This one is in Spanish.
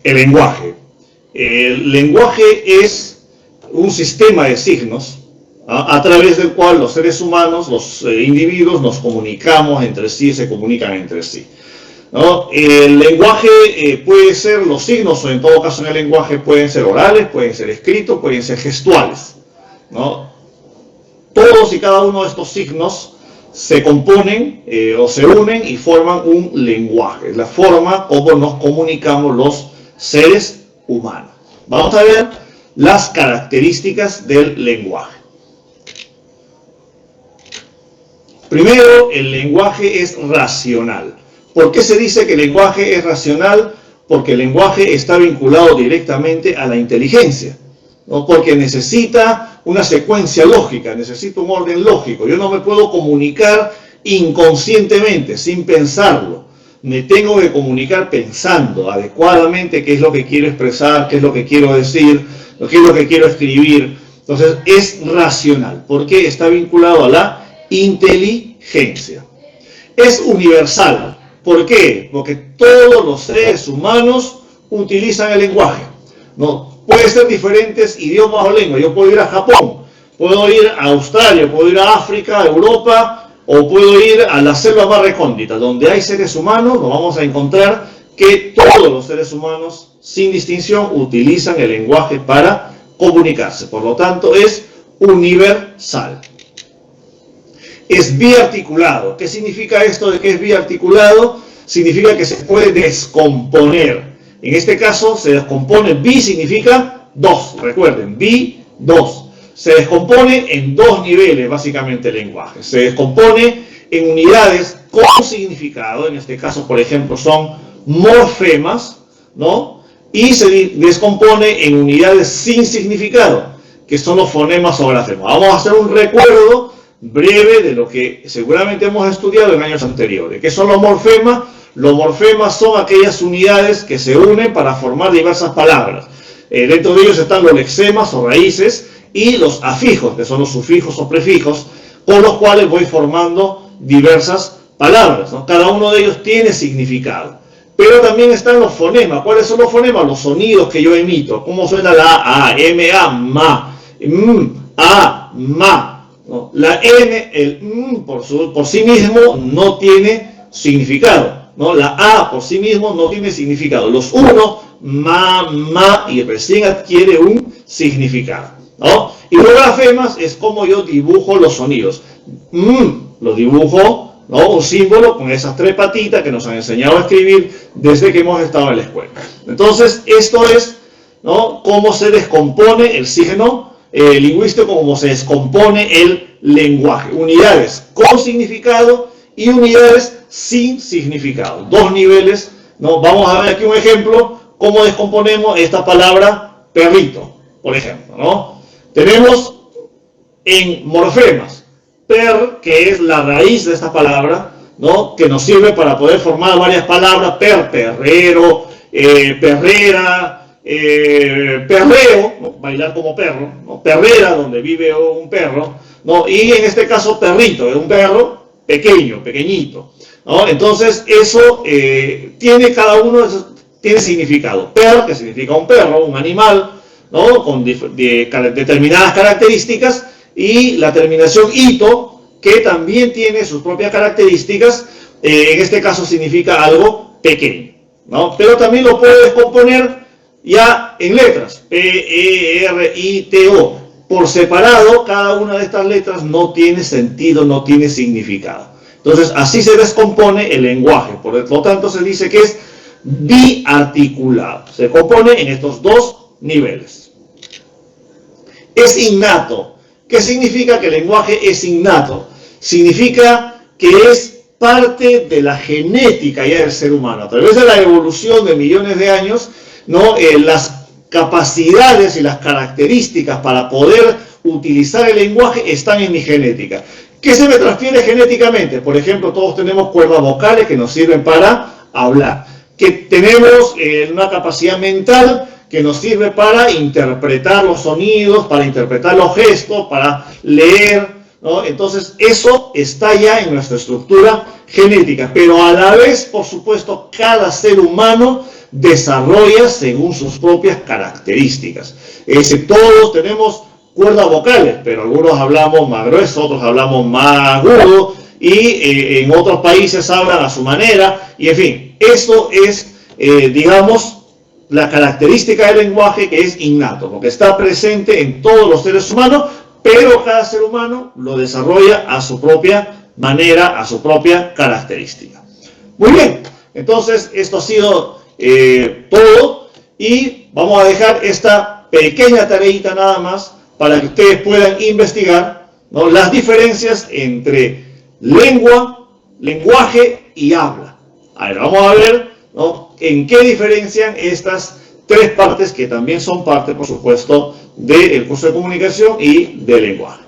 El lenguaje. El lenguaje es un sistema de signos a través del cual los seres humanos, los individuos, nos comunicamos entre sí, se comunican entre sí, ¿no? El lenguaje puede ser, los signos, o en todo caso en el lenguaje, pueden ser orales, pueden ser escritos, pueden ser gestuales, ¿no? Todos y cada uno de estos signos se componen o se unen y forman un lenguaje, la forma como nos comunicamos los seres humanos. Vamos a ver las características del lenguaje. Primero, el lenguaje es racional. ¿Por qué se dice que el lenguaje es racional? Porque el lenguaje está vinculado directamente a la inteligencia, ¿no? Porque necesita una secuencia lógica, necesita un orden lógico. Yo no me puedo comunicar inconscientemente, sin pensarlo. Me tengo que comunicar pensando adecuadamente qué es lo que quiero expresar, qué es lo que quiero decir, qué es lo que quiero escribir. Entonces es racional, porque está vinculado a la inteligencia. Es universal. ¿Por qué? Porque todos los seres humanos utilizan el lenguaje, ¿no? Puede ser diferentes idiomas o lenguas. Yo puedo ir a Japón, puedo ir a Australia, puedo ir a África, a Europa, o puedo ir a la selva más recóndita. Donde hay seres humanos, nos vamos a encontrar que todos los seres humanos, sin distinción, utilizan el lenguaje para comunicarse. Por lo tanto, es universal. Es biarticulado. ¿Qué significa esto de que es biarticulado? Significa que se puede descomponer. En este caso se descompone. Bi significa dos. Recuerden, bi, dos. Se descompone en dos niveles básicamente el lenguaje. Se descompone en unidades con significado. En este caso, por ejemplo, son morfemas, ¿no? Y se descompone en unidades sin significado, que son los fonemas o grafemas. Vamos a hacer un recuerdo breve de lo que seguramente hemos estudiado en años anteriores. ¿Qué son los morfemas? Los morfemas son aquellas unidades que se unen para formar diversas palabras. Dentro de ellos están los lexemas o raíces y los afijos, que son los sufijos o prefijos, con los cuales voy formando diversas palabras, ¿no? Cada uno de ellos tiene significado. Pero también están los fonemas. ¿Cuáles son los fonemas? Los sonidos que yo emito. ¿Cómo suena la A? M, A, ma. A, ma. ¿No? La N, el por sí mismo no tiene significado, ¿no? La A por sí mismo no tiene significado. Los uno, ma, y recién adquiere un significado, ¿no? Y los grafemas es como yo dibujo los sonidos. Lo dibujo, ¿no? Un símbolo con esas tres patitas que nos han enseñado a escribir desde que hemos estado en la escuela. Entonces, esto es, ¿no?, cómo se descompone el signo lingüístico, como se descompone el lenguaje. Unidades con significado y unidades sin significado. Dos niveles, ¿no? Vamos a ver aquí un ejemplo, cómo descomponemos esta palabra perrito, por ejemplo, ¿no? Tenemos en morfemas, per, que es la raíz de esta palabra, ¿no?, que nos sirve para poder formar varias palabras: perrero, perrera, perreo, ¿no?, bailar como perro, ¿no?, perrera, donde vive un perro, ¿no?, y en este caso perrito, es un perro pequeño, pequeñito, ¿no? Entonces eso tiene, cada uno de esos tiene significado. Per, que significa un perro, un animal, ¿no?, con determinadas características, y la terminación ito, que también tiene sus propias características. En este caso significa algo pequeño, ¿no? Pero también lo puedo descomponer ya en letras, P, E, R, I, T, O. Por separado, cada una de estas letras no tiene sentido, no tiene significado. Entonces, así se descompone el lenguaje. Por lo tanto, se dice que es biarticulado. Se compone en estos dos niveles. Es innato. ¿Qué significa que el lenguaje es innato? Significa que es parte de la genética ya del ser humano. A través de la evolución de millones de años, ¿no?, las capacidades y las características para poder utilizar el lenguaje están en mi genética. ¿Qué se me transfiere genéticamente? Por ejemplo, todos tenemos cuerdas vocales que nos sirven para hablar. Que tenemos una capacidad mental que nos sirve para interpretar los sonidos, para interpretar los gestos, para leer, ¿no? Entonces, eso está ya en nuestra estructura genética. Pero a la vez, por supuesto, cada ser humano desarrolla según sus propias características. Es decir, todos tenemos cuerdas vocales, pero algunos hablamos más grueso, otros hablamos más agudo, y en otros países hablan a su manera, y en fin, esto es, digamos, la característica del lenguaje que es innato, porque está presente en todos los seres humanos, pero cada ser humano lo desarrolla a su propia manera, a su propia característica. Muy bien, entonces esto ha sido todo, y vamos a dejar esta pequeña tareita nada más para que ustedes puedan investigar, ¿no?, las diferencias entre lengua, lenguaje y habla. A ver, vamos a ver, ¿no?, en qué diferencian estas tres partes que también son parte, por supuesto, del curso de comunicación y del lenguaje.